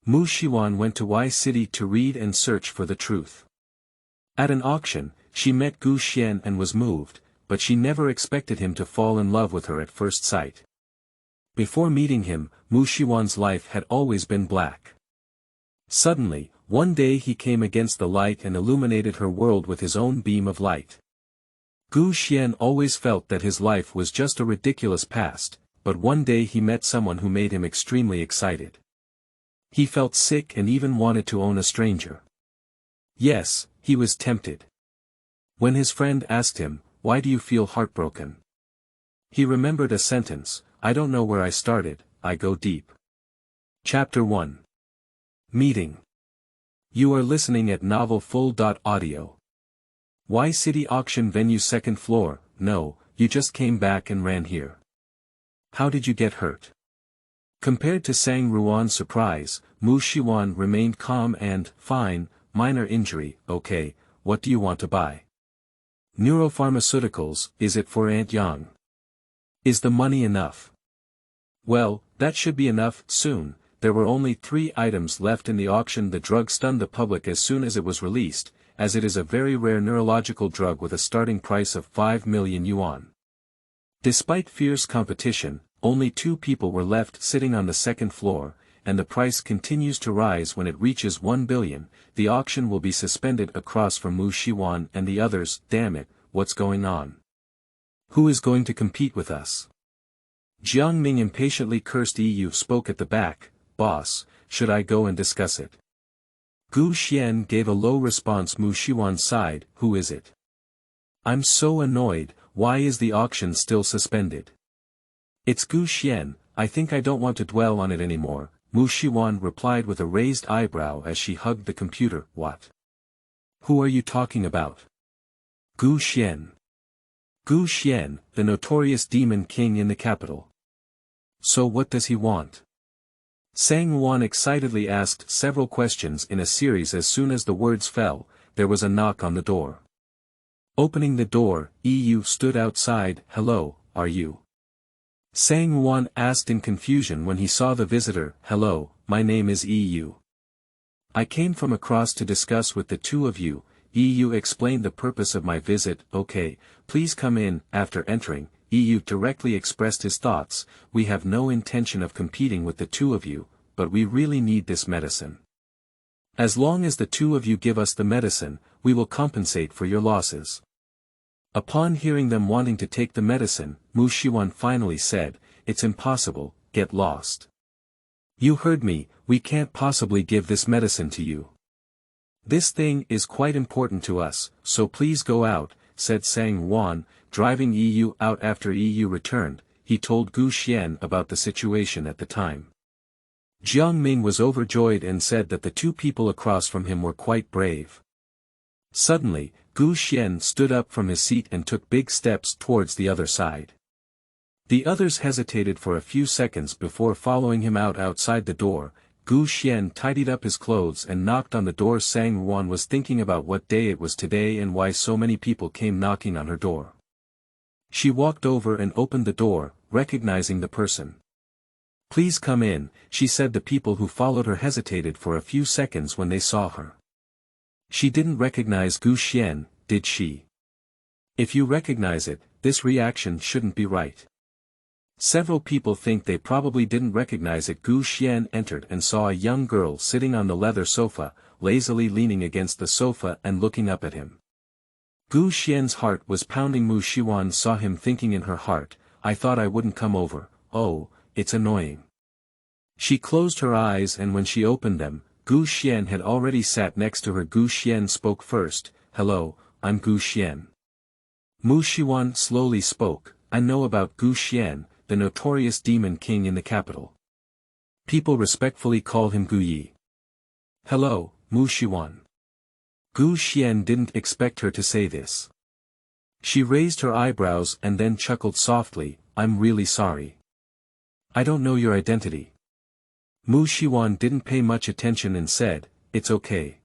Xiwan went to Y City to read and search for the truth. At an auction, she met Gu Xuan and was moved, but she never expected him to fall in love with her at first sight. Before meeting him, Xiwan's life had always been black. Suddenly, one day he came against the light and illuminated her world with his own beam of light. Gu Xuan always felt that his life was just a ridiculous past, but one day he met someone who made him extremely excited. He felt sick and even wanted to own a stranger. Yes, he was tempted. When his friend asked him, "Why do you feel heartbroken?" he remembered a sentence, "I don't know where I started, I go deep." Chapter 1. Meeting. You are listening at novelfull.audio. Y City Auction Venue 2nd floor. No, you just came back and ran here. How did you get hurt? Compared to Sang Ruan's surprise, Xiwan remained calm and, fine, minor injury, okay, what do you want to buy? Neuropharmaceuticals, is it for Aunt Yang? Is the money enough? Well, that should be enough, soon. There were only 3 items left in the auction. The drug stunned the public as soon as it was released, as it is a very rare neurological drug with a starting price of 5 million yuan. Despite fierce competition, only 2 people were left sitting on the 2nd floor, and the price continues to rise. When it reaches 1 billion, the auction will be suspended across from Xiwan and the others. Damn it, what's going on? Who is going to compete with us? Yunmeng impatiently cursed. EU spoke at the back, "Boss, should I go and discuss it?" Gu Xuan gave a low response. Xiwan sighed, "Who is it? I'm so annoyed, why is the auction still suspended?" "It's Gu Xuan, I think I don't want to dwell on it anymore," Xiwan replied with a raised eyebrow as she hugged the computer. "What? Who are you talking about?" "Gu Xuan. Gu Xuan, the notorious demon king in the capital." "So what does he want?" Sang Ruan excitedly asked several questions in a series. As soon as the words fell, there was a knock on the door. Opening the door, EU stood outside. "Hello, are you?" Sang Ruan asked in confusion when he saw the visitor. "Hello, my name is EU. I came from across to discuss with the 2 of you." EU explained the purpose of my visit. "Okay, please come in." After entering, EU directly expressed his thoughts. "We have no intention of competing with the 2 of you, but we really need this medicine. As long as the 2 of you give us the medicine, we will compensate for your losses." Upon hearing them wanting to take the medicine, Xiwan finally said, "It's impossible, get lost. You heard me, we can't possibly give this medicine to you. This thing is quite important to us, so please go out," said Sang Ruan, driving EU out. After EU returned, he told Gu Xuan about the situation at the time. Yunmeng was overjoyed and said that the 2 people across from him were quite brave. Suddenly, Gu Xuan stood up from his seat and took big steps towards the other side. The others hesitated for a few seconds before following him out. Outside the door, Gu Xuan tidied up his clothes and knocked on the door. Sang Ruan was thinking about what day it was today and why so many people came knocking on her door. She walked over and opened the door, recognizing the person. "Please come in," she said. The people who followed her hesitated for a few seconds when they saw her. She didn't recognize Gu Xuan, did she? If you recognize it, this reaction shouldn't be right. Several people think they probably didn't recognize it. Gu Xuan entered and saw a young girl sitting on the leather sofa, lazily leaning against the sofa and looking up at him. Gu Xuan's heart was pounding. Xiwan saw him thinking in her heart, "I thought I wouldn't come over, oh, it's annoying." She closed her eyes, and when she opened them, Gu Xuan had already sat next to her. Gu Xuan spoke first. "Hello, I'm Gu Xuan." Xiwan slowly spoke, "I know about Gu Xuan, the notorious demon king in the capital. People respectfully call him Gu Yi." "Hello, Xiwan." Gu Xuan didn't expect her to say this. She raised her eyebrows and then chuckled softly, "I'm really sorry. I don't know your identity." Xiwan didn't pay much attention and said, "It's okay."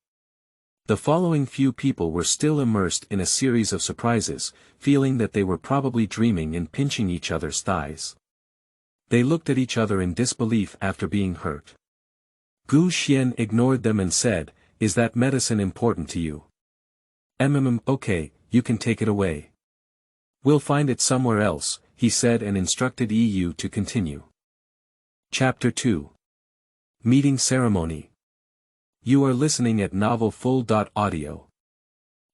The following few people were still immersed in a series of surprises, feeling that they were probably dreaming and pinching each other's thighs. They looked at each other in disbelief after being hurt. Gu Xuan ignored them and said, "Is that medicine important to you?" Okay, you can take it away. We'll find it somewhere else, he said and instructed EU to continue. Chapter 2. Meeting Ceremony. You are listening at Novel Full.audio.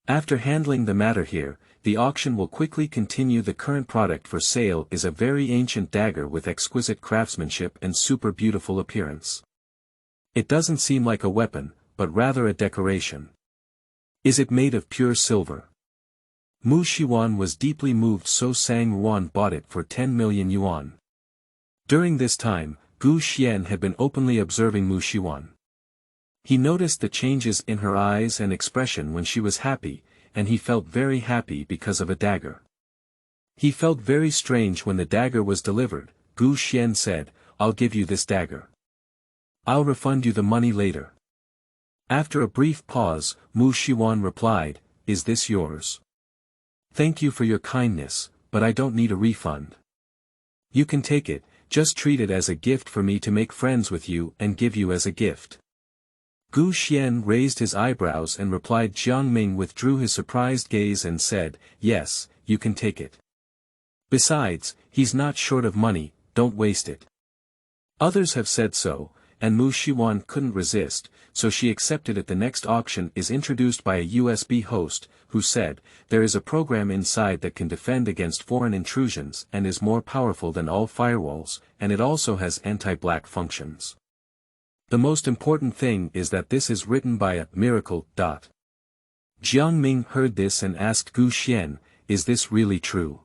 After handling the matter here, the auction will quickly continue. The current product for sale is a very ancient dagger with exquisite craftsmanship and super beautiful appearance. It doesn't seem like a weapon, but rather a decoration. Is it made of pure silver? Xiwan was deeply moved, so Xiwan bought it for 10 million yuan. During this time, Gu Xuan had been openly observing Xiwan. He noticed the changes in her eyes and expression when she was happy, and he felt very happy because of a dagger. He felt very strange when the dagger was delivered. Gu Xuan said, "I'll give you this dagger. I'll refund you the money later." After a brief pause, Xiwan replied, "Is this yours? Thank you for your kindness, but I don't need a refund. You can take it, just treat it as a gift for me to make friends with you and give you as a gift." Gu Xuan raised his eyebrows and replied. Yunmeng withdrew his surprised gaze and said, "Yes, you can take it. Besides, he's not short of money, don't waste it." Others have said so, and Xiwan couldn't resist, so she accepted it. The next auction is introduced by a USB host, who said, "There is a program inside that can defend against foreign intrusions and is more powerful than all firewalls, and it also has anti-black functions. The most important thing is that this is written by a miracle. Yunmeng heard this and asked Gu Xuan, "Is this really true?"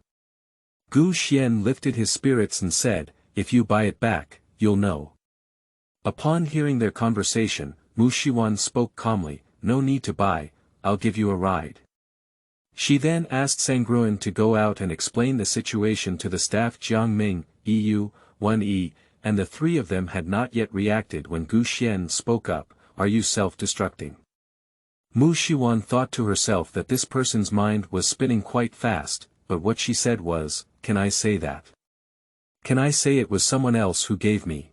Gu Xuan lifted his spirits and said, "If you buy it back, you'll know." Upon hearing their conversation, Xiwan spoke calmly, "No need to buy, I'll give you a ride." She then asked Sangruan to go out and explain the situation to the staff. Yunmeng, EU, 1E, and the three of them had not yet reacted when Gu Xuan spoke up, "Are you self-destructing?" Xiwan thought to herself that this person's mind was spinning quite fast, but what she said was, "Can I say that? Can I say it was someone else who gave me?"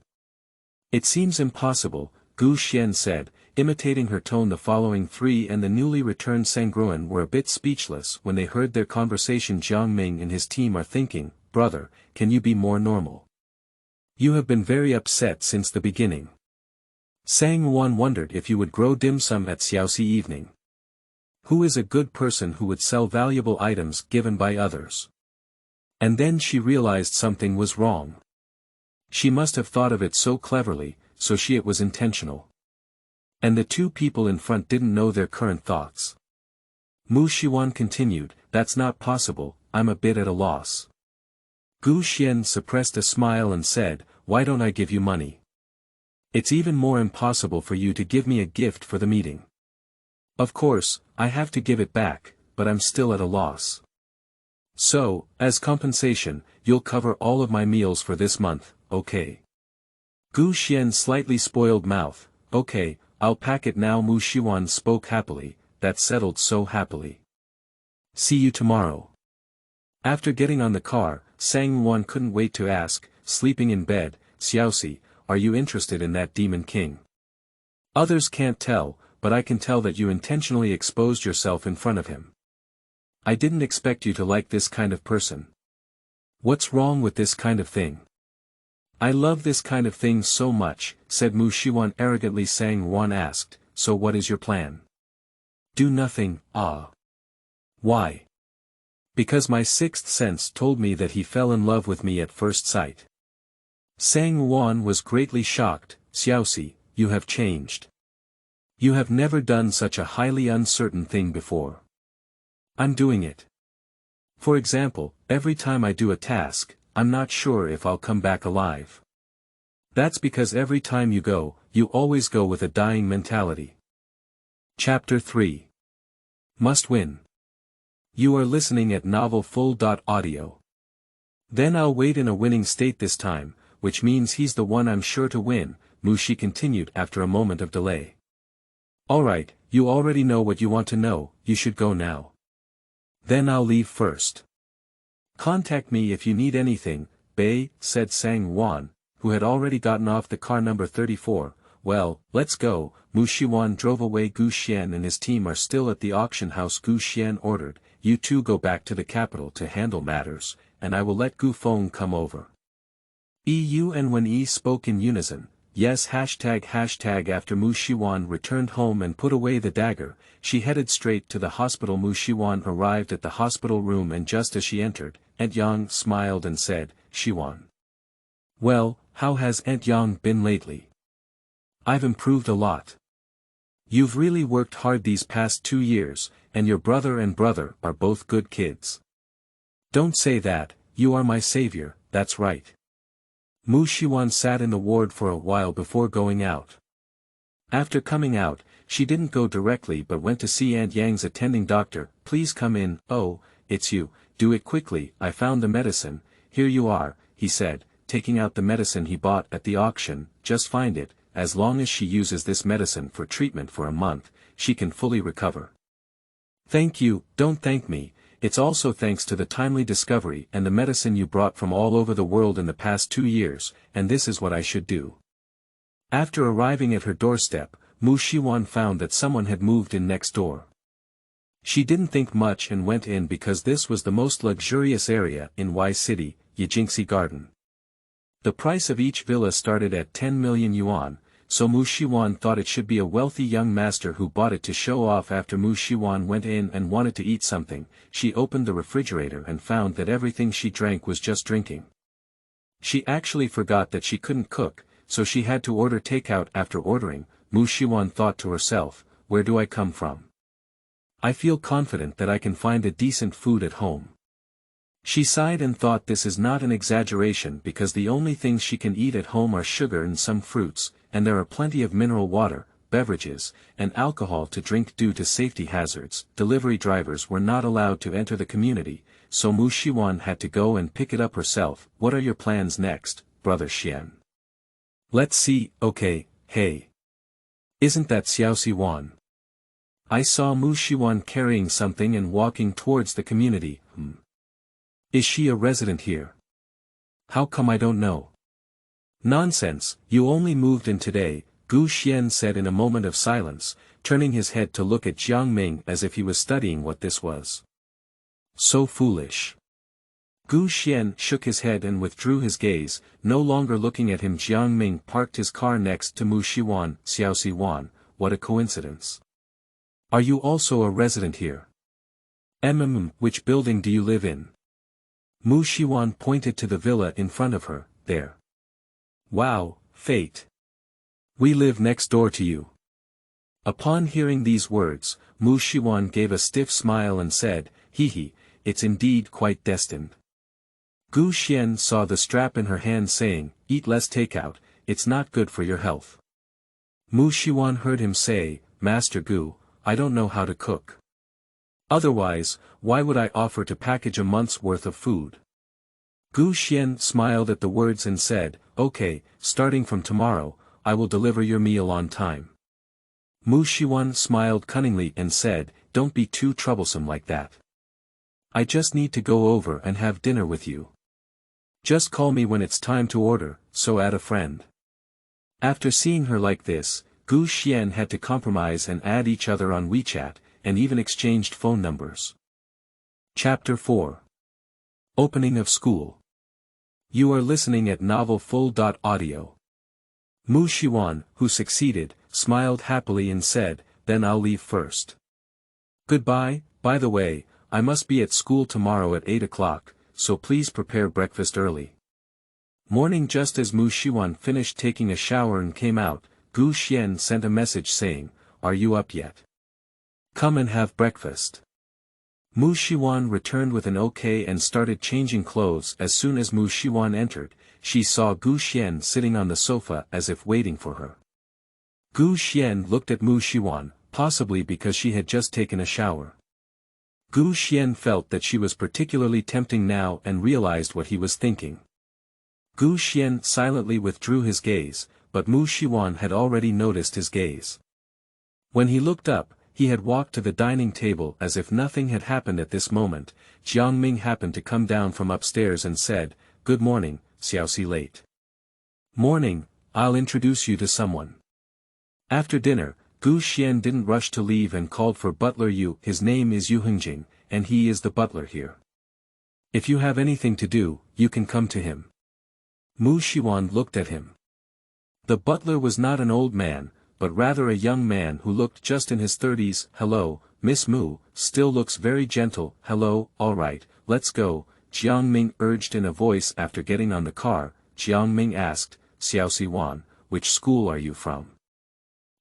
"It seems impossible," Gu Xuan said, imitating her tone. The following three and the newly returned Sangruan were a bit speechless when they heard their conversation. Yunmeng and his team are thinking, "Brother, can you be more normal? You have been very upset since the beginning." Sangruan wondered if you would grow dim sum at Xiaoxi evening. Who is a good person who would sell valuable items given by others? And then she realized something was wrong. She must have thought of it so cleverly, so it was intentional. And the two people in front didn't know their current thoughts. Xiwan continued, "That's not possible, I'm a bit at a loss." Gu Xuan suppressed a smile and said, "Why don't I give you money? It's even more impossible for you to give me a gift for the meeting. Of course, I have to give it back, but I'm still at a loss. So, as compensation, you'll cover all of my meals for this month, okay?" Gu Xuan's slightly spoiled mouth, "Okay, I'll pack it now." Xiwan spoke happily, "That settled so happily. See you tomorrow." After getting on the car, Sangruan couldn't wait to ask, sleeping in bed, "Xiaoxi, are you interested in that demon king? Others can't tell, but I can tell that you intentionally exposed yourself in front of him. I didn't expect you to like this kind of person. What's wrong with this kind of thing?" "I love this kind of thing so much," said Xiwan arrogantly. Sangruan asked, "So what is your plan?" "Do nothing." "Why?" "Because my sixth sense told me that he fell in love with me at first sight." Sangruan was greatly shocked. "Xiaoxi, you have changed. You have never done such a highly uncertain thing before." "I'm doing it. For example, every time I do a task, I'm not sure if I'll come back alive. That's because every time you always go with a dying mentality." Chapter 3. Must win. You are listening at Novel Full.audio. Then I'll wait in a winning state this time, which means he's the one I'm sure to win, Mushi continued after a moment of delay. "Alright, you already know what you want to know, you should go now." "Then I'll leave first. Contact me if you need anything, Bei," said Sangruan, who had already gotten off the car number 34, Well, let's go. Mu Xiwan drove away. Gu Xuan and his team are still at the auction house. Gu Xuan ordered, you two go back to the capital to handle matters, and I will let Gu Feng come over. EU and when E spoke in unison, yes hashtag. After Mu Xiwan returned home and put away the dagger, she headed straight to the hospital. Mu Xiwan arrived at the hospital room and just as she entered, Aunt Yang smiled and said, Xiwan. Well, how has Aunt Yang been lately? I've improved a lot. You've really worked hard these past 2 years, and your brother are both good kids. Don't say that, you are my savior, that's right. Mu Xiwan sat in the ward for a while before going out. After coming out, she didn't go directly but went to see Aunt Yang's attending doctor. Please come in. Oh, it's you, do it quickly. I found the medicine, here you are, he said, taking out the medicine he bought at the auction. Just find it, as long as she uses this medicine for treatment for a month, she can fully recover. Thank you, don't thank me, it's also thanks to the timely discovery and the medicine you brought from all over the world in the past 2 years, and this is what I should do. After arriving at her doorstep, Mu Xiwan found that someone had moved in next door. She didn't think much and went in because this was the most luxurious area in Y City, Yijingxi Garden. The price of each villa started at 10 million yuan, so Mu Xiwan thought it should be a wealthy young master who bought it to show off. After Mu Xiwan went in and wanted to eat something, she opened the refrigerator and found that everything she drank was just drinking. She actually forgot that she couldn't cook, so she had to order takeout. After ordering, Mu Xiwan thought to herself, where do I come from? I feel confident that I can find a decent food at home. She sighed and thought this is not an exaggeration because the only things she can eat at home are sugar and some fruits, and there are plenty of mineral water, beverages, and alcohol to drink. Due to safety hazards, delivery drivers were not allowed to enter the community, so Mu Xiwan had to go and pick it up herself. What are your plans next, Brother Xian? Let's see. Okay, hey. Isn't that Xiwan? I saw Mu Xiwan carrying something and walking towards the community. Is she a resident here? How come I don't know? Nonsense, you only moved in today, Gu Xuan said in a moment of silence, turning his head to look at Yunmeng as if he was studying what this was. So foolish. Gu Xuan shook his head and withdrew his gaze, no longer looking at him. Yunmeng parked his car next to Mu Xiwan. Xiwan, what a coincidence. Are you also a resident here? Which building do you live in? Mu Xiwan pointed to the villa in front of her, there. Wow, fate. We live next door to you. Upon hearing these words, Mu Xiwan gave a stiff smile and said, hee, it's indeed quite destined. Gu Xuan saw the strap in her hand saying, eat less takeout, it's not good for your health. Mu Xiwan heard him say, Master Gu, I don't know how to cook. Otherwise, why would I offer to package a month's worth of food? Gu Xuan smiled at the words and said, okay, starting from tomorrow, I will deliver your meal on time. Mu Xiwan smiled cunningly and said, don't be too troublesome like that. I just need to go over and have dinner with you. Just call me when it's time to order, so add a friend. After seeing her like this, Gu Xuan had to compromise and add each other on WeChat, and even exchanged phone numbers. Chapter 4. Opening of School. You are listening at Novel Full.audio. Mu Xiwan, who succeeded, smiled happily and said, then I'll leave first. Goodbye, by the way, I must be at school tomorrow at 8 o'clock, so please prepare breakfast early. Morning. Just as Mu Xiwan finished taking a shower and came out, Gu Xuan sent a message saying, are you up yet? Come and have breakfast. Mu Xiwan returned with an okay and started changing clothes. As soon as Mu Xiwan entered, she saw Gu Xuan sitting on the sofa as if waiting for her. Gu Xuan looked at Mu Xiwan, possibly because she had just taken a shower. Gu Xuan felt that she was particularly tempting now and realized what he was thinking. Gu Xuan silently withdrew his gaze, but Mu Xiwan had already noticed his gaze. When he looked up, he had walked to the dining table as if nothing had happened at this moment. Yunmeng happened to come down from upstairs and said, good morning, Xiaoxi late. Morning, I'll introduce you to someone. After dinner, Gu Xuan didn't rush to leave and called for butler Yu. His name is Yunmeng, and he is the butler here. If you have anything to do, you can come to him. Xiwan looked at him. The butler was not an old man, but rather a young man who looked just in his 30s. Hello, Miss Mu, still looks very gentle. Hello, alright, let's go, Xiwan urged in a voice after getting on the car. Xiwan asked, Xiwan, which school are you from?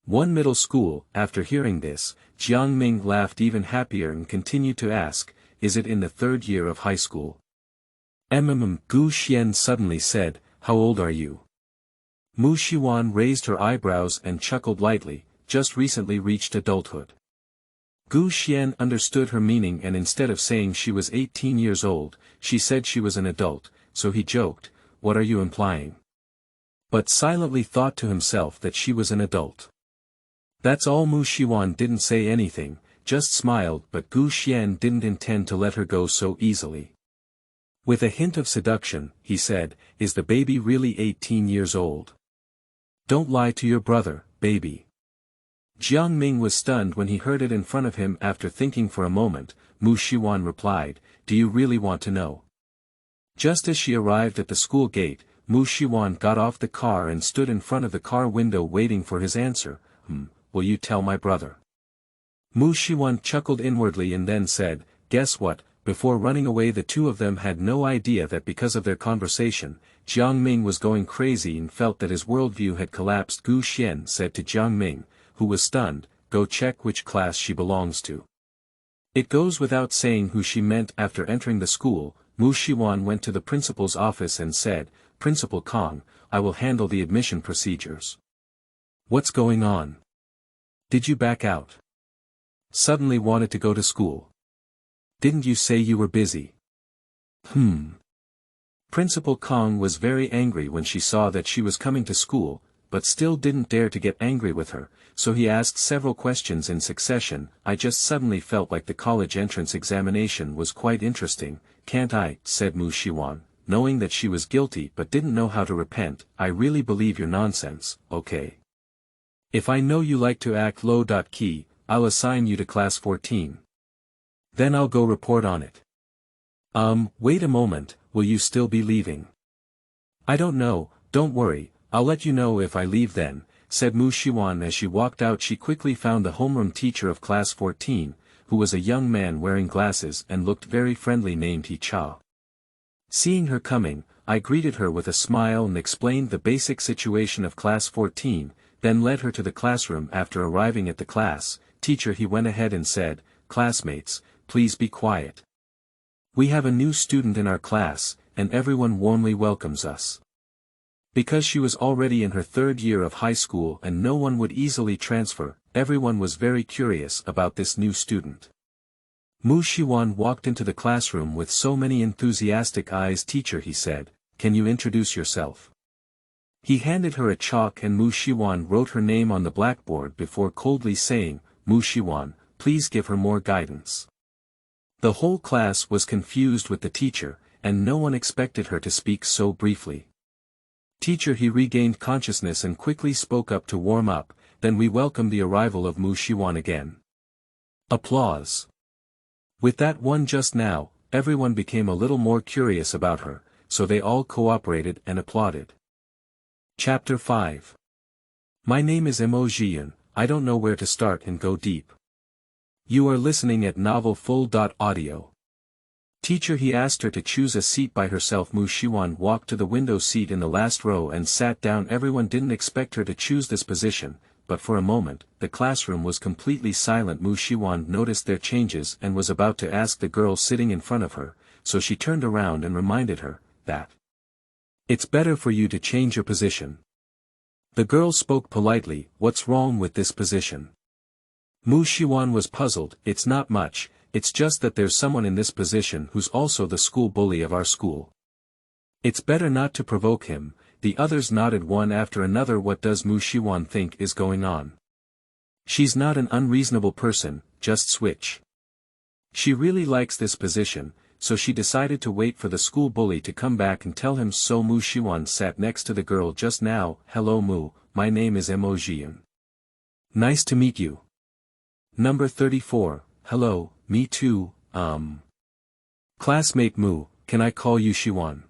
One middle school. After hearing this, Xiwan laughed even happier and continued to ask, is it in the 3rd year of high school? Gu Xuan suddenly said, how old are you? Xiwan raised her eyebrows and chuckled lightly, just recently reached adulthood. Gu Xuan understood her meaning, and instead of saying she was 18 years old, she said she was an adult, so he joked, what are you implying? But silently thought to himself that she was an adult. That's all. Xiwan didn't say anything, just smiled, but Gu Xuan didn't intend to let her go so easily. With a hint of seduction, he said, is the baby really 18 years old? Don't lie to your brother, baby. Xiwan was stunned when he heard it in front of him. After thinking for a moment, Xiwan replied, do you really want to know? Just as she arrived at the school gate, Xiwan got off the car and stood in front of the car window waiting for his answer. Will you tell my brother? Xiwan chuckled inwardly and then said, guess what? Before running away, the two of them had no idea that because of their conversation, Xiwan was going crazy and felt that his worldview had collapsed. Gu Xuan said to Xiwan, who was stunned, go check which class she belongs to. It goes without saying who she meant. After entering the school, Xiwan went to the principal's office and said, Principal Kong, I will handle the admission procedures. What's going on? Did you back out? Suddenly wanted to go to school. Didn't you say you were busy? Principal Kong was very angry when she saw that she was coming to school, but still didn't dare to get angry with her, so he asked several questions in succession. I just suddenly felt like the college entrance examination was quite interesting, can't I? Said Xiwan, knowing that she was guilty but didn't know how to repent. I really believe your nonsense, okay? If I know you like to act low-key, I'll assign you to class 14. Then I'll go report on it. Wait a moment, will you still be leaving? I don't know, don't worry, I'll let you know if I leave then, said Xiwan as she walked out. She quickly found the homeroom teacher of class 14, who was a young man wearing glasses and looked very friendly named He Cha. Seeing her coming, I greeted her with a smile and explained the basic situation of class 14, then led her to the classroom. After arriving at the class, teacher, he went ahead and said, classmates, please be quiet. We have a new student in our class, and everyone warmly welcomes us. Because she was already in her 3rd year of high school and no one would easily transfer, everyone was very curious about this new student. Xiwan walked into the classroom with so many enthusiastic eyes. Teacher, he said, can you introduce yourself? He handed her a chalk and Xiwan wrote her name on the blackboard before coldly saying, Xiwan, please give her more guidance. The whole class was confused with the teacher, and no one expected her to speak so briefly. Teacher, he regained consciousness and quickly spoke up to warm up, then we welcomed the arrival of Xiwan again. Applause. With that one just now, everyone became a little more curious about her, so they all cooperated and applauded. Chapter 5. My name is Zhiyun. I don't know where to start and go deep. You are listening at Novel Full.audio. Teacher, he asked her to choose a seat by herself. Xiwan walked to the window seat in the last row and sat down. Everyone didn't expect her to choose this position, but for a moment, the classroom was completely silent. Xiwan noticed their changes and was about to ask the girl sitting in front of her, so she turned around and reminded her that it's better for you to change your position. The girl spoke politely, what's wrong with this position? Xiwan was puzzled. It's not much, it's just that there's someone in this position who's also the school bully of our school. It's better not to provoke him. The others nodded one after another. What does Xiwan think is going on? She's not an unreasonable person, just switch. She really likes this position, so she decided to wait for the school bully to come back and tell him so. Xiwan sat next to the girl just now. Hello my name is Zhiyun. Nice to meet you. Number 34, hello, me too, Classmate Mu, can I call you Xiwan?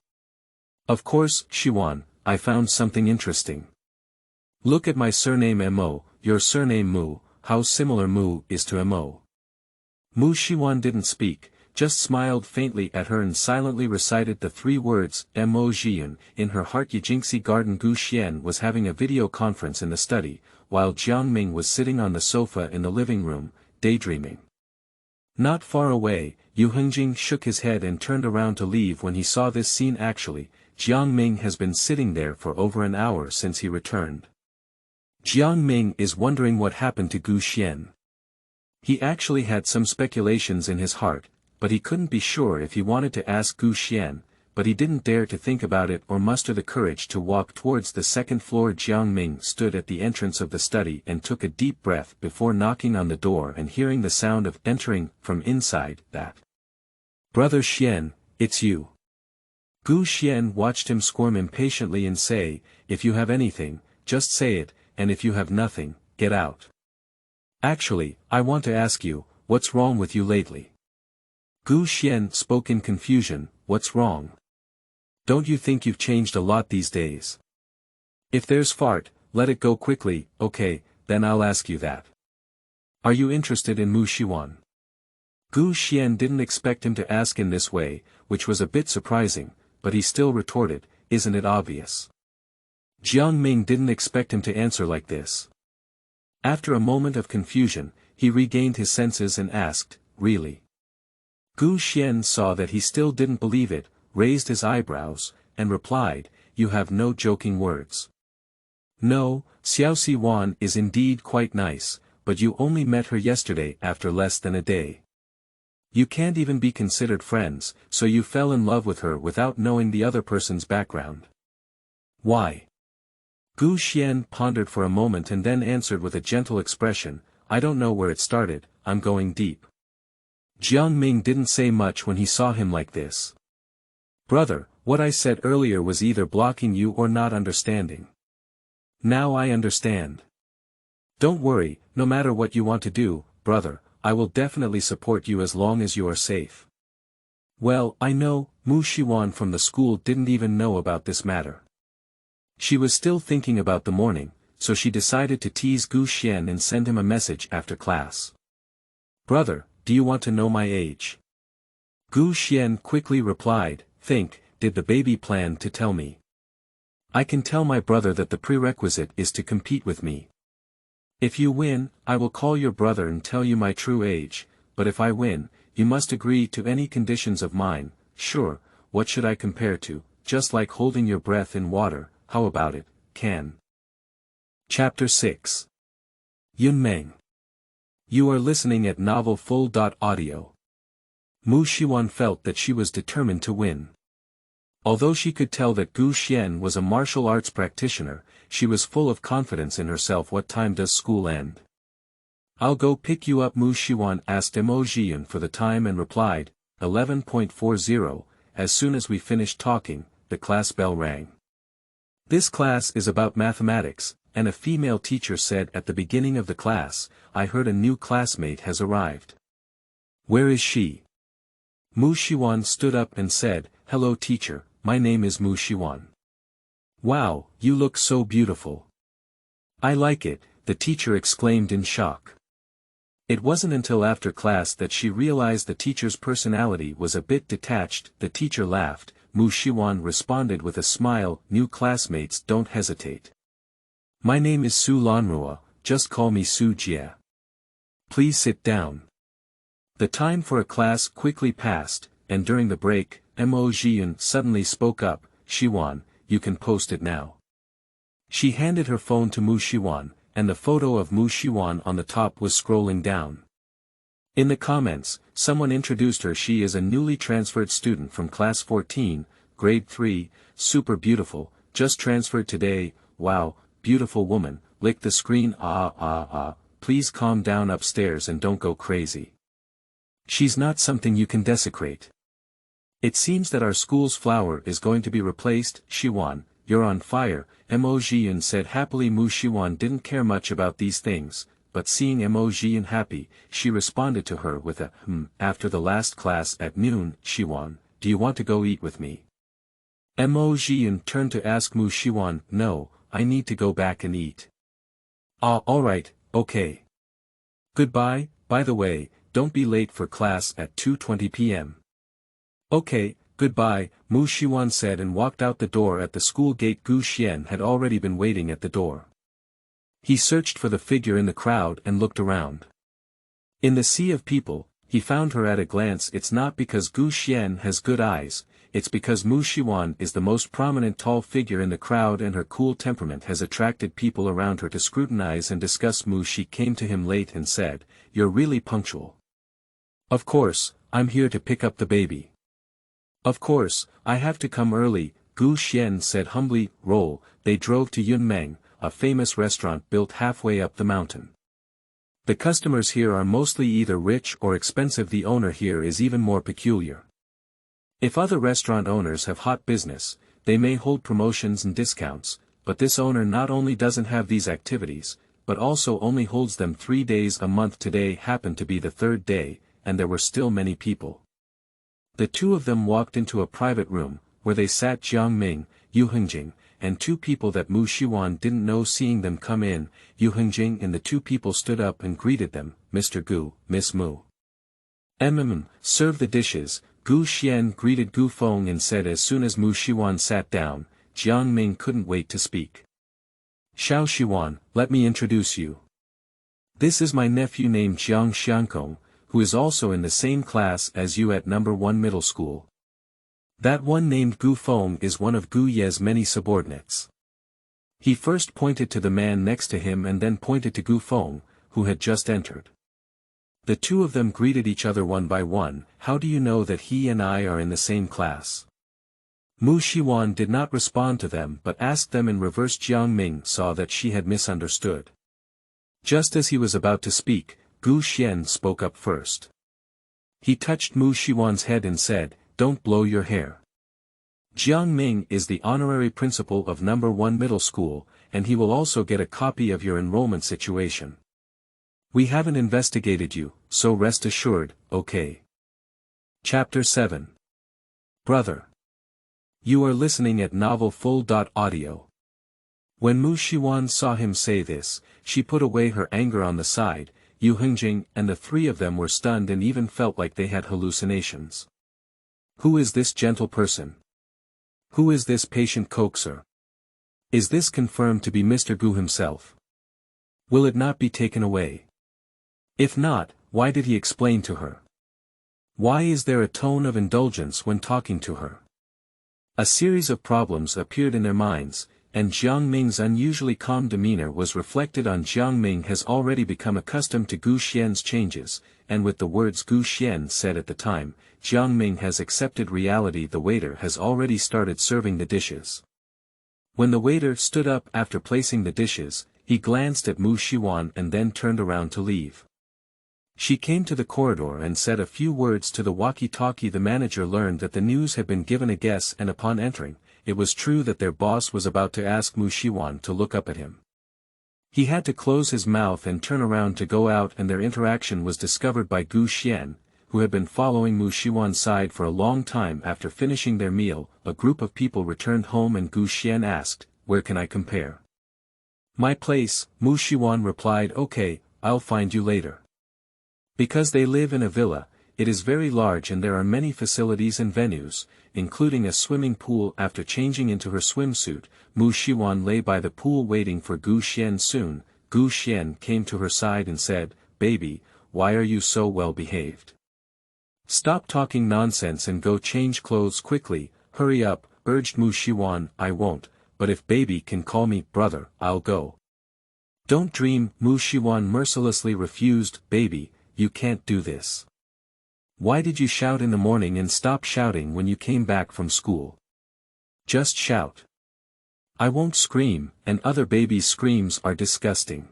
Of course, Xiwan, I found something interesting. Look at my surname Mo, your surname Mu, how similar Mu is to Mo. Mu Xiwan didn't speak, just smiled faintly at her and silently recited the 3 words, Mo Zhiyun. In her heart Yijingxi garden Gu Xuan was having a video conference in the study, while Yunmeng was sitting on the sofa in the living room, daydreaming. Not far away, Yu Hengjing shook his head and turned around to leave when he saw this scene. Actually, Jiangming has been sitting there for over an hour since he returned. Jiangming is wondering what happened to Gu Xuan. He actually had some speculations in his heart, but he couldn't be sure if he wanted to ask Gu Xuan, but he didn't dare to think about it or muster the courage to walk towards the second floor. Jiangming stood at the entrance of the study and took a deep breath before knocking on the door and hearing the sound of entering from inside. That. Brother Xian, it's you. Gu Xuan watched him squirm impatiently and say, if you have anything, just say it, and if you have nothing, get out. Actually, I want to ask you, what's wrong with you lately? Gu Xuan spoke in confusion, what's wrong? Don't you think you've changed a lot these days? If there's fart, let it go quickly, okay, then I'll ask you that. Are you interested in Mu Xiwan? Gu Xuan didn't expect him to ask in this way, which was a bit surprising, but he still retorted, isn't it obvious? Jiangming didn't expect him to answer like this. After a moment of confusion, he regained his senses and asked, really? Gu Xuan saw that he still didn't believe it, raised his eyebrows, and replied, you have no joking words. No, Xiwan is indeed quite nice, but you only met her yesterday after less than a day. You can't even be considered friends, so you fell in love with her without knowing the other person's background. Why? Gu Xuan pondered for a moment and then answered with a gentle expression, I don't know where it started, I'm going deep. Jiangming didn't say much when he saw him like this. Brother, what I said earlier was either blocking you or not understanding. Now I understand. Don't worry, no matter what you want to do, brother, I will definitely support you as long as you are safe. Well, I know, Mu Xiwan from the school didn't even know about this matter. She was still thinking about the morning, so she decided to tease Gu Xuan and send him a message after class. Brother, do you want to know my age? Gu Xuan quickly replied, did the baby plan to tell me? I can tell my brother that the prerequisite is to compete with me. If you win, I will call your brother and tell you my true age, but if I win, you must agree to any conditions of mine. Sure, what should I compare to, just like holding your breath in water, how about it, Can? Chapter 6. Yunmeng. You are listening at novelfull.audio. Mu Xiwan felt that she was determined to win. Although she could tell that Gu Xuan was a martial arts practitioner, she was full of confidence in herself. What time does school end? I'll go pick you up. Mu Xiwan asked Mo Zhiyun for the time and replied, 11:40, as soon as we finished talking, the class bell rang. This class is about mathematics, and a female teacher said at the beginning of the class, I heard a new classmate has arrived. Where is she? Mu Xiwan stood up and said, hello teacher, my name is Mu Xiwan. Wow, you look so beautiful. I like it, the teacher exclaimed in shock. It wasn't until after class that she realized the teacher's personality was a bit detached. The teacher laughed. Mu Xiwan responded with a smile, new classmates don't hesitate. My name is Su Lanrua, just call me Su Jie. Please sit down. The time for a class quickly passed, and during the break, Mo Zhiyun suddenly spoke up, Xiwan, you can post it now. She handed her phone to Mu Xiwan, and the photo of Mu Xiwan on the top was scrolling down. In the comments, someone introduced her. She is a newly transferred student from class 14, grade 3, super beautiful, just transferred today, wow, beautiful woman, lick the screen. Please calm down upstairs and don't go crazy. She's not something you can desecrate. It seems that our school's flower is going to be replaced. Xiwan, you're on fire, Mo Zhiyun said happily. Mu Xiwan didn't care much about these things, but seeing Mo Zhiyun happy, she responded to her with a After the last class at noon, Xiwan, do you want to go eat with me? Mo Zhiyun turned to ask Mu Xiwan, no, I need to go back and eat. Ah, alright, okay. Goodbye, by the way, don't be late for class at 2:20 p.m. Okay, goodbye, Mu Xiwan said and walked out the door. At the school gate. Gu Xuan had already been waiting at the door. He searched for the figure in the crowd and looked around. In the sea of people, he found her at a glance. It's not because Gu Xuan has good eyes, it's because Mu Xiwan is the most prominent tall figure in the crowd, and her cool temperament has attracted people around her to scrutinize and discuss Mu. She came to him late and said, "You're really punctual." "Of course, I'm here to pick up the baby." "Of course, I have to come early," Gu Xuan said humbly. They drove to Yunmeng, a famous restaurant built halfway up the mountain. The customers here are mostly either rich or expensive. The owner here is even more peculiar. If other restaurant owners have hot business, they may hold promotions and discounts, but this owner not only doesn't have these activities, but also only holds them 3 days a month. Today happened to be the 3rd day, and there were still many people. The two of them walked into a private room, where they sat Jiangming, Yuhengjing, and 2 people that Mu Xiwan didn't know. Seeing them come in, Yuhengjing and the 2 people stood up and greeted them. "Mr. Gu, Miss Mu. Serve the dishes." Gu Xuan greeted Gu Feng and said as soon as Mu Xiwan sat down. Jiangming couldn't wait to speak. "Xiao Xiwan, let me introduce you. This is my nephew named Jiang Xiankong, who is also in the same class as you at number 1 middle school. That one named Gu Feng is one of Gu Ye's many subordinates." He first pointed to the man next to him and then pointed to Gu Feng, who had just entered. The two of them greeted each other one by one. "How do you know that he and I are in the same class?" Mu Xiwan did not respond to them but asked them in reverse. Jiangming saw that she had misunderstood. Just as he was about to speak, Gu Xuan spoke up first. He touched Mu Xiwan's head and said, "Don't blow your hair. Jiangming is the honorary principal of number 1 middle school, and he will also get a copy of your enrollment situation. We haven't investigated you, so rest assured, okay?" Chapter 7. Brother. You are listening at novelfull.audio. When Mu Xiwan saw him say this, she put away her anger on the side. Yuhengjing and the 3 of them were stunned and even felt like they had hallucinations. Who is this gentle person? Who is this patient coaxer? Is this confirmed to be Mr. Gu himself? Will it not be taken away? If not, why did he explain to her? Why is there a tone of indulgence when talking to her? A series of problems appeared in their minds, and Jiangming's unusually calm demeanor was reflected on. Jiangming has already become accustomed to Gu Xuan's changes, and with the words Gu Xuan said at the time, Jiangming has accepted reality. The waiter has already started serving the dishes. When the waiter stood up after placing the dishes, he glanced at Mu Xiwan and then turned around to leave. She came to the corridor and said a few words to the walkie-talkie. The manager learned that the news had been given a guess, and upon entering, it was true that their boss was about to ask Mu Xiwan to look up at him. He had to close his mouth and turn around to go out, and their interaction was discovered by Gu Xuan, who had been following Mu Xiwan's side for a long time. After finishing their meal, a group of people returned home and Gu Xuan asked, "Where can I compare?" "My place," Mu Xiwan replied. "Okay, I'll find you later." Because they live in a villa, it is very large and there are many facilities and venues, including a swimming pool. After changing into her swimsuit, Mu Xiwan lay by the pool waiting for Gu Xuan. Soon, Gu Xuan came to her side and said, "Baby, why are you so well behaved? Stop talking nonsense and go change clothes quickly." "Hurry up," urged Mu Xiwan. "I won't, but if baby can call me brother, I'll go." "Don't dream," Mu Xiwan mercilessly refused. "Baby, you can't do this. Why did you shout in the morning and stop shouting when you came back from school? Just shout." "I won't scream, and other babies' screams are disgusting.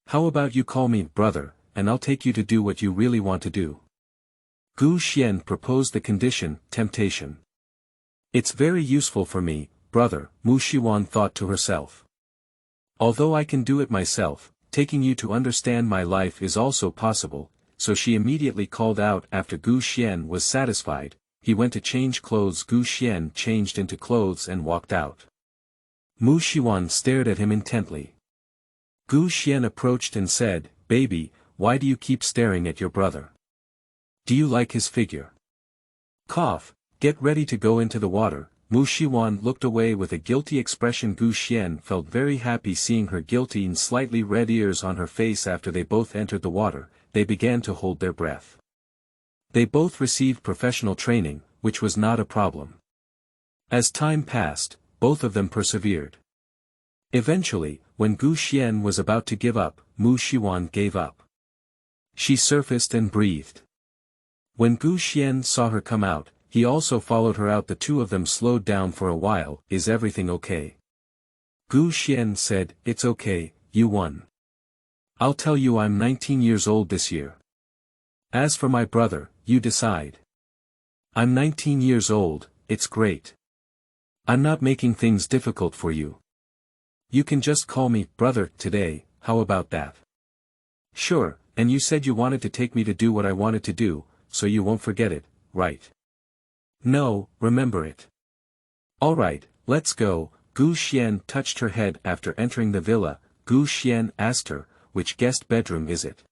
How about you call me brother, and I'll take you to do what you really want to do." Gu Xuan proposed the condition, temptation. "It's very useful for me, brother," Mu Xiwan thought to herself. "Although I can do it myself, taking you to understand my life is also possible, so she immediately called out after Gu Xuan was satisfied. He went to change clothes. Gu Xuan changed into clothes and walked out. Xiwan stared at him intently. Gu Xuan approached and said, "Baby, why do you keep staring at your brother? Do you like his figure? Cough, get ready to go into the water." Xiwan looked away with a guilty expression. Gu Xuan felt very happy seeing her guilty and slightly red ears on her face. After they both entered the water, they began to hold their breath. They both received professional training, which was not a problem. As time passed, both of them persevered. Eventually, when Gu Xuan was about to give up, Xiwan gave up. She surfaced and breathed. When Gu Xuan saw her come out, he also followed her out. The two of them slowed down for a while. "Is everything okay?" Gu Xuan said, "It's okay, you won. I'll tell you, I'm 19 years old this year. As for my brother, you decide. I'm 19 years old, it's great. I'm not making things difficult for you. You can just call me brother today, how about that?" "Sure, and you said you wanted to take me to do what I wanted to do, so you won't forget it, right?" "No, remember it." "Alright, let's go." Gu Xuan touched her head. After entering the villa. Gu Xuan asked her, "Which guest bedroom is it?"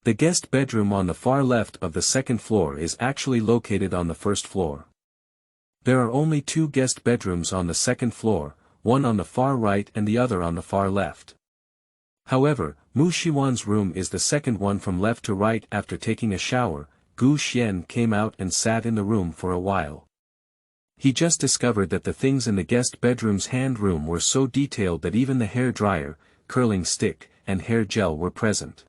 The guest bedroom on the far left of the second floor is actually located on the first floor. There are only two guest bedrooms on the second floor, one on the far right and the other on the far left. However, Xiwan's room is the second one from left to right. After taking a shower, Gu Xuan came out and sat in the room for a while. He just discovered that the things in the guest bedroom's hand room were so detailed that even the hair dryer, curling stick, and hair gel were present.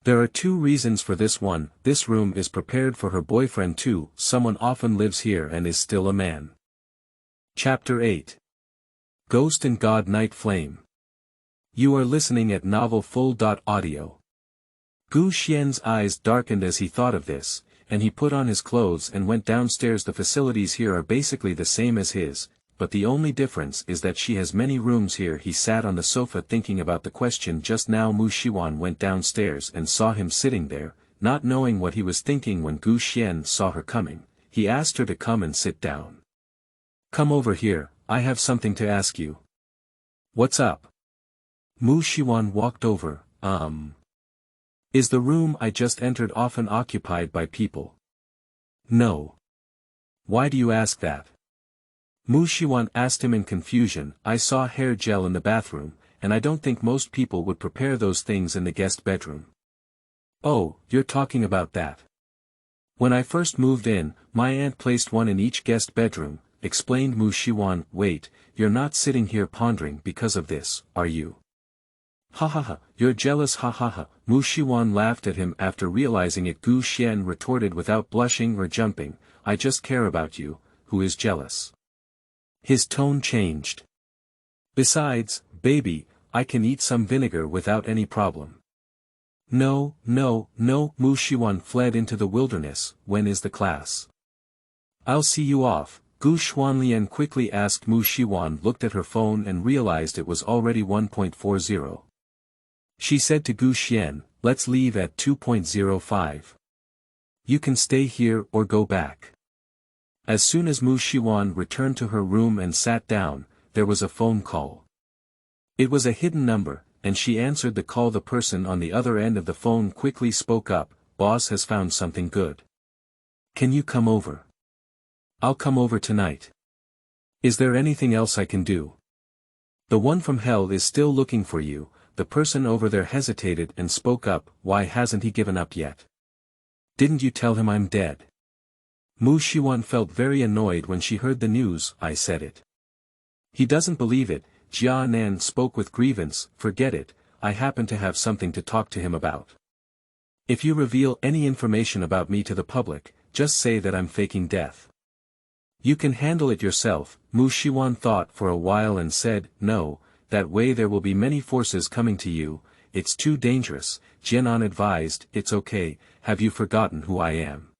There are two reasons for this. One, this room is prepared for her boyfriend. Two, someone often lives here and is still a man. Chapter 8. Ghost and God Night Flame. You are listening at Novel Full.audio. Gu Xuan's eyes darkened as he thought of this, and he put on his clothes and went downstairs. The facilities here are basically the same as his, but the only difference is that she has many rooms here. He sat on the sofa thinking about the question just now. Xiwan went downstairs and saw him sitting there, not knowing what he was thinking. When Gu Xuan saw her coming, he asked her to come and sit down. "Come over here, I have something to ask you." "What's up?" Xiwan walked over. Is the room I just entered often occupied by people?" "No." "Why do you ask that?" Xiwan asked him in confusion. "I saw hair gel in the bathroom, and I don't think most people would prepare those things in the guest bedroom." "Oh, you're talking about that. When I first moved in, my aunt placed one in each guest bedroom," explained Xiwan. "Wait, you're not sitting here pondering because of this, are you?" "Ha ha ha, you're jealous, ha ha ha." Xiwan laughed at him. After realizing it, Gu Xuan retorted without blushing or jumping, "I just care about you, who is jealous?" His tone changed. "Besides, baby, I can eat some vinegar without any problem." "No, no, no." Xiwan fled into the wilderness. "When is the class?" "I'll see you off." Gu Xuanlian quickly asked. Xiwan looked at her phone and realized it was already 1:40. She said to Gu Xuan, "Let's leave at 2:05. You can stay here or go back." As soon as Xiwan returned to her room and sat down, there was a phone call. It was a hidden number, and she answered the call. The person on the other end of the phone quickly spoke up, "Boss has found something good. Can you come over?" "I'll come over tonight. Is there anything else I can do?" "The one from hell is still looking for you." The person over there hesitated and spoke up, "Why hasn't he given up yet? Didn't you tell him I'm dead?" Xiwan felt very annoyed when she heard the news. "I said it. He doesn't believe it." Jianan spoke with grievance, "Forget it, I happen to have something to talk to him about. If you reveal any information about me to the public, just say that I'm faking death. You can handle it yourself." Xiwan thought for a while and said, "No, that way there will be many forces coming to you, it's too dangerous." Jianan advised, "It's okay, have you forgotten who I am?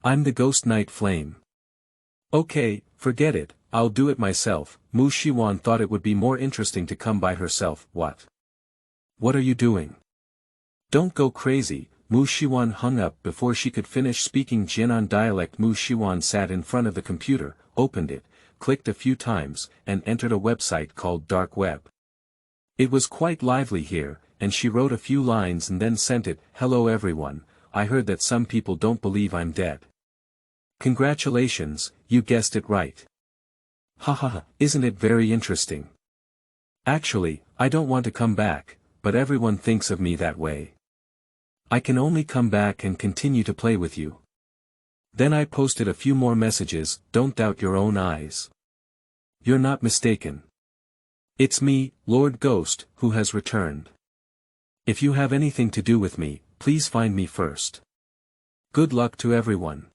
I'm the Ghost Night Flame." "Okay, forget it, I'll do it myself." Xiwan thought it would be more interesting to come by herself. "What? What are you doing? Don't go crazy. Mu Xiwan hung up before she could finish speaking Jianan dialect. Mu Xiwan sat in front of the computer, opened it, clicked a few times, and entered a website called Dark Web. It was quite lively here, and she wrote a few lines and then sent it. Hello everyone, I heard that some people don't believe I'm dead. Congratulations, you guessed it right. Haha, isn't it very interesting? Actually, I don't want to come back, but everyone thinks of me that way. I can only come back and continue to play with you. Then I posted a few more messages. Don't doubt your own eyes. You're not mistaken. It's me, Lord Ghost, who has returned. If you have anything to do with me, please find me first. Good luck to everyone.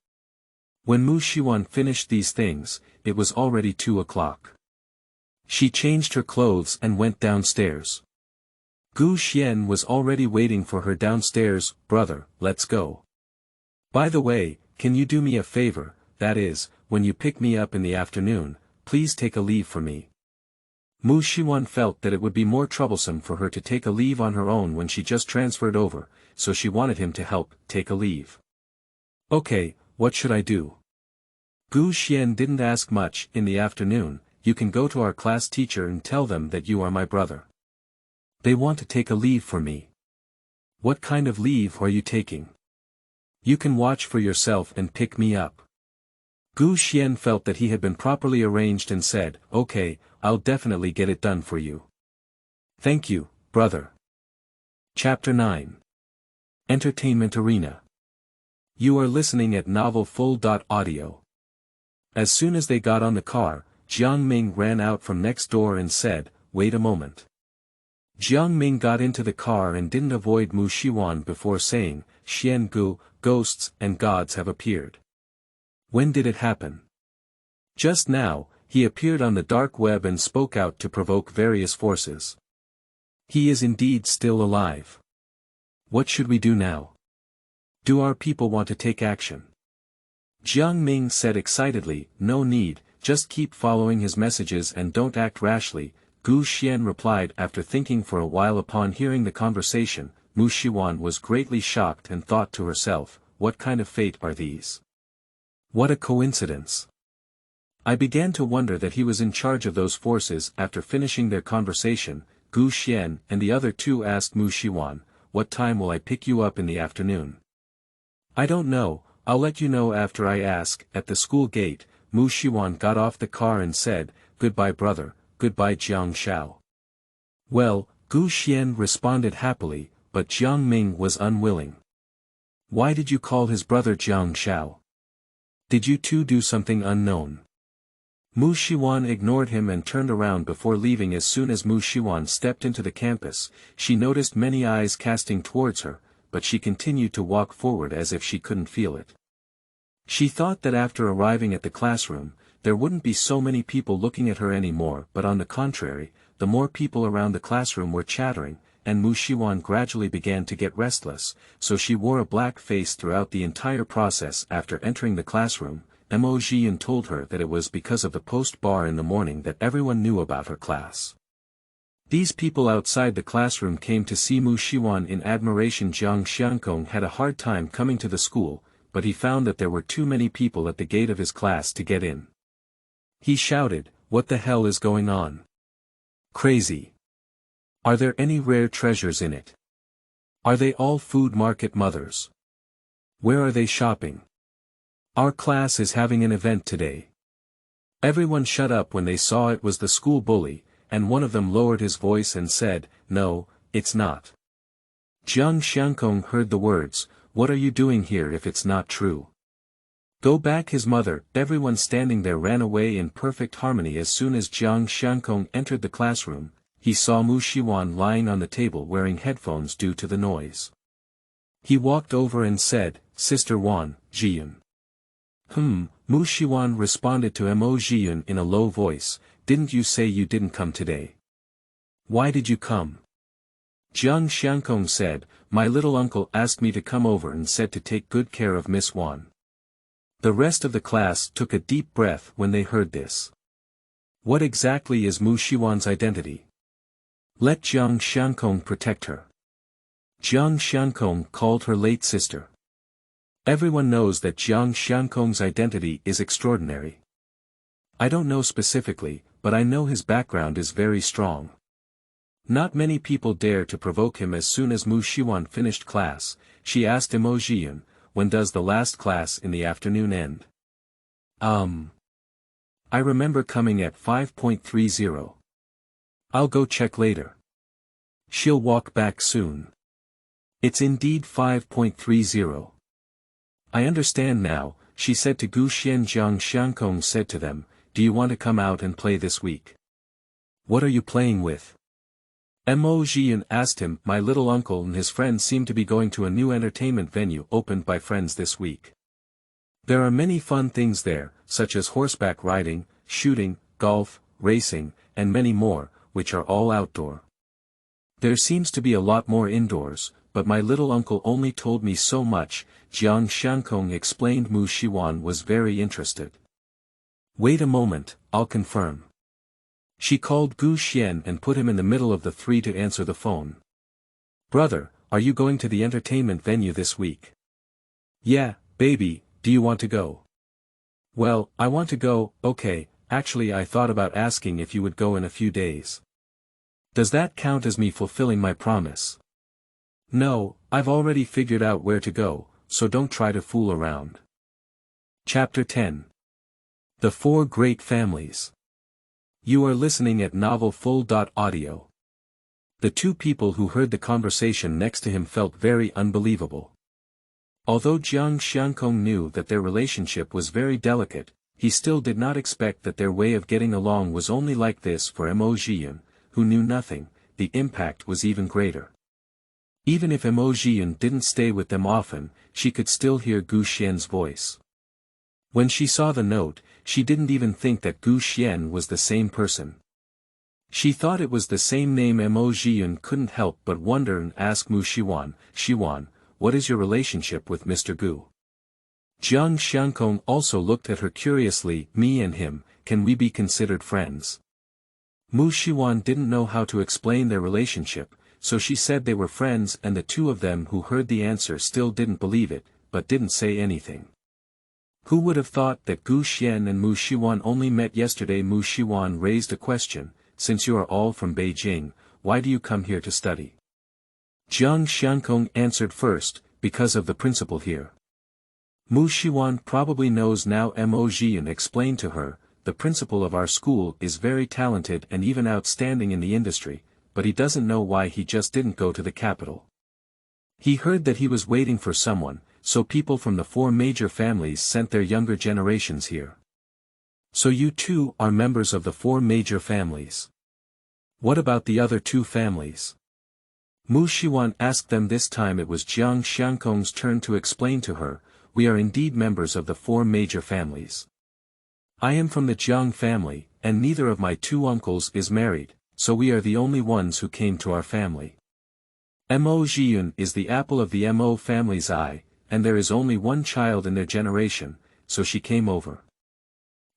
When Mu Xiwan finished these things, it was already 2 o'clock. She changed her clothes and went downstairs. Gu Xuan was already waiting for her downstairs. Brother, let's go. By the way, can you do me a favor, that is, when you pick me up in the afternoon, please take a leave for me. Mu Xiwan felt that it would be more troublesome for her to take a leave on her own when she just transferred over, so she wanted him to help take a leave. Okay, what should I do? Gu Xuan didn't ask much. In the afternoon, you can go to our class teacher and tell them that you are my brother. They want to take a leave for me. What kind of leave are you taking? You can watch for yourself and pick me up. Gu Xuan felt that he had been properly arranged and said, okay, I'll definitely get it done for you. Thank you, brother. Chapter 9. Entertainment Arena. You are listening at Novel Full.audio. As soon as they got on the car, Yunmeng ran out from next door and said, wait a moment. Yunmeng got into the car and didn't avoid Mu Xiwan before saying, Xian Gu, ghosts and gods have appeared. When did it happen? Just now, he appeared on the dark web and spoke out to provoke various forces. He is indeed still alive. What should we do now? Do our people want to take action? Yunmeng said excitedly, no need, just keep following his messages and don't act rashly. Gu Xuan replied after thinking for a while. Upon hearing the conversation, Mu Xiwan was greatly shocked and thought to herself, what kind of fate are these? What a coincidence. I began to wonder that he was in charge of those forces. After finishing their conversation, Gu Xuan and the other two asked Mu Xiwan, what time will I pick you up in the afternoon? I don't know, I'll let you know after I ask. At the school gate, Mu Xiwan got off the car and said, goodbye brother, goodbye Jiang Shao. Well, Gu Xuan responded happily, but Yunmeng was unwilling. Why did you call his brother Jiang Shao? Did you two do something unknown? Mu Xiwan ignored him and turned around before leaving. As soon as Mu Xiwan stepped into the campus, she noticed many eyes casting towards her, but she continued to walk forward as if she couldn't feel it. She thought that after arriving at the classroom, there wouldn't be so many people looking at her anymore, but on the contrary, the more people around the classroom were chattering, and Mu Xiwan gradually began to get restless, so she wore a black face throughout the entire process. After entering the classroom, Zhiyun told her that it was because of the post-bar in the morning that everyone knew about her class. These people outside the classroom came to see Mu Xiwan in admiration. Jiang Xiankong had a hard time coming to the school, but he found that there were too many people at the gate of his class to get in. He shouted, what the hell is going on? Crazy. Are there any rare treasures in it? Are they all food market mothers? Where are they shopping? Our class is having an event today. Everyone shut up when they saw it was the school bully, and one of them lowered his voice and said, no, it's not. Jiang Xiankong heard the words, what are you doing here if it's not true? Go back. His mother. Everyone standing there ran away in perfect harmony. As soon as Jiang Xiankong entered the classroom, he saw Mu Xiwan lying on the table wearing headphones due to the noise. He walked over and said, Sister Wan, Zhiyun. Mu Xiwan responded to Zhiyun in a low voice, didn't you say you didn't come today? Why did you come? Jiang Xiankong said, my little uncle asked me to come over and said to take good care of Miss Wan. The rest of the class took a deep breath when they heard this. What exactly is Mu Xiwan's identity? Let Jiang Xiankong protect her. Jiang Xiankong called her late sister. Everyone knows that Jiang Xiankong's identity is extraordinary. I don't know specifically, but I know his background is very strong. Not many people dare to provoke him. As soon as Mu Xiwan finished class, she asked him, "Oh Zhiyun, when does the last class in the afternoon end?" I remember coming at 5:30. I'll go check later. She'll walk back soon. It's indeed 5:30. I understand now, she said to Gu Xuan. Jiang Xiankong said to them, "Do you want to come out and play this week?" "What are you playing with?" Mo Zhiyun asked him. "My little uncle and his friends seem to be going to a new entertainment venue opened by friends this week. There are many fun things there, such as horseback riding, shooting, golf, racing, and many more, which are all outdoor. There seems to be a lot more indoors, but my little uncle only told me so much." Jiang Xiankong explained. Mu Xiwan was very interested. "Wait a moment, I'll confirm." She called Gu Xuan and put him in the middle of the three to answer the phone. "Brother, are you going to the entertainment venue this week?" "Yeah, baby, do you want to go?" "Well, I want to go." "Okay, actually I thought about asking if you would go in a few days. Does that count as me fulfilling my promise?" "No, I've already figured out where to go, so don't try to fool around." Chapter 10. The Four Great Families. You are listening at Novel Full.audio. The two people who heard the conversation next to him felt very unbelievable. Although Jiang Xiankong knew that their relationship was very delicate, he still did not expect that their way of getting along was only like this. For Mo Zhiyun, who knew nothing, the impact was even greater. Even if Mo Zhiyun didn't stay with them often, she could still hear Gu Xuan's voice. When she saw the note, she didn't even think that Gu Xuan was the same person. She thought it was the same name. Mo Zhiyun couldn't help but wonder and ask Mu Xiwan, "Xiwan, what is your relationship with Mr. Gu?" Jiang Xiankong also looked at her curiously. "Me and him, can we be considered friends?" Mu Xiwan didn't know how to explain their relationship, so she said they were friends, and the two of them who heard the answer still didn't believe it, but didn't say anything. Who would have thought that Gu Xuan and Mu Xiwan only met yesterday? Mu Xiwan raised a question, "Since you are all from Beijing, why do you come here to study?" Jiang Xiankong answered first, "Because of the principal here." Mu Xiwan probably knows now. Mo Zhiyun explained to her, "The principal of our school is very talented and even outstanding in the industry, but he doesn't know why he just didn't go to the capital. He heard that he was waiting for someone, so people from the four major families sent their younger generations here." "So you too are members of the four major families? What about the other two families?" Mu Xiwan asked them. This time it was Jiang Xiankong's turn to explain to her, "We are indeed members of the four major families. I am from the Jiang family, and neither of my two uncles is married, so we are the only ones who came to our family. Mo Zhiyun is the apple of the Mo family's eye, and there is only one child in their generation, so she came over."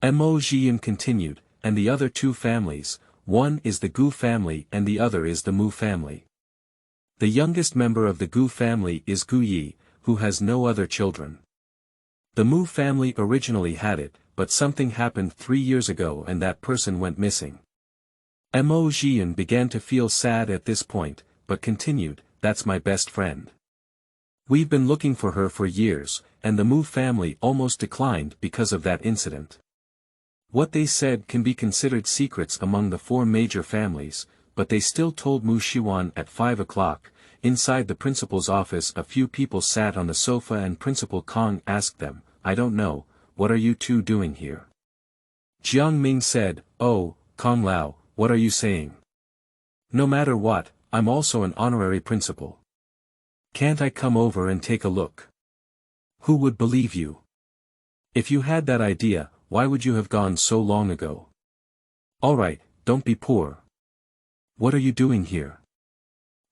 Mo Zhiyun continued, "And the other two families, one is the Gu family and the other is the Mu family. The youngest member of the Gu family is Gu Yi, who has no other children. The Mu family originally had it, but something happened 3 years ago and that person went missing." Mo Zhiyun began to feel sad at this point, but continued, "That's my best friend. We've been looking for her for years, and the Mu family almost declined because of that incident. What they said can be considered secrets among the four major families, but they still told Mu Xiwan at 5 o'clock. Inside the principal's office a few people sat on the sofa and Principal Kong asked them, "I don't know, what are you two doing here?" Jiang Ming said, "Oh, Kong Lao, what are you saying? No matter what, I'm also an honorary principal. Can't I come over and take a look?" "Who would believe you? If you had that idea, why would you have gone so long ago? All right, don't be poor. What are you doing here?"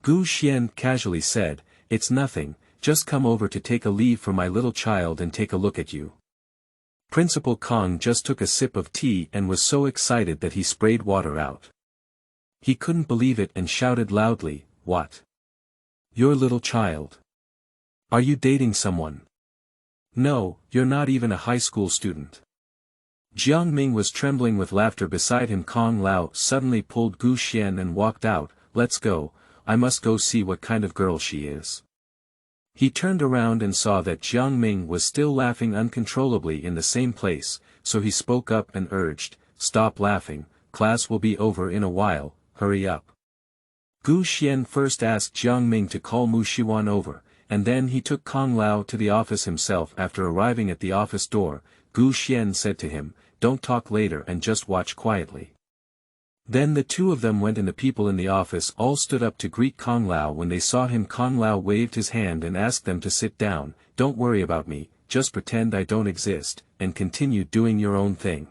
Gu Xuan casually said, "It's nothing, just come over to take a leave for my little child and take a look at you." Principal Kong just took a sip of tea and was so excited that he sprayed water out. He couldn't believe it and shouted loudly, "What? Your little child? Are you dating someone? No, you're not even a high school student." Jiang Ming was trembling with laughter beside him. Kong Lao suddenly pulled Gu Xuan and walked out. "Let's go, I must go see what kind of girl she is." He turned around and saw that Jiang Ming was still laughing uncontrollably in the same place, so he spoke up and urged, "Stop laughing, class will be over in a while, hurry up." Gu Xuan first asked Jiang Ming to call Xiwan over, and then he took Kong Lao to the office himself. After arriving at the office door, Gu Xuan said to him, "Don't talk later and just watch quietly." Then the two of them went and the people in the office all stood up to greet Kong Lao. When they saw him, Kong Lao waved his hand and asked them to sit down. "Don't worry about me, just pretend I don't exist, and continue doing your own thing."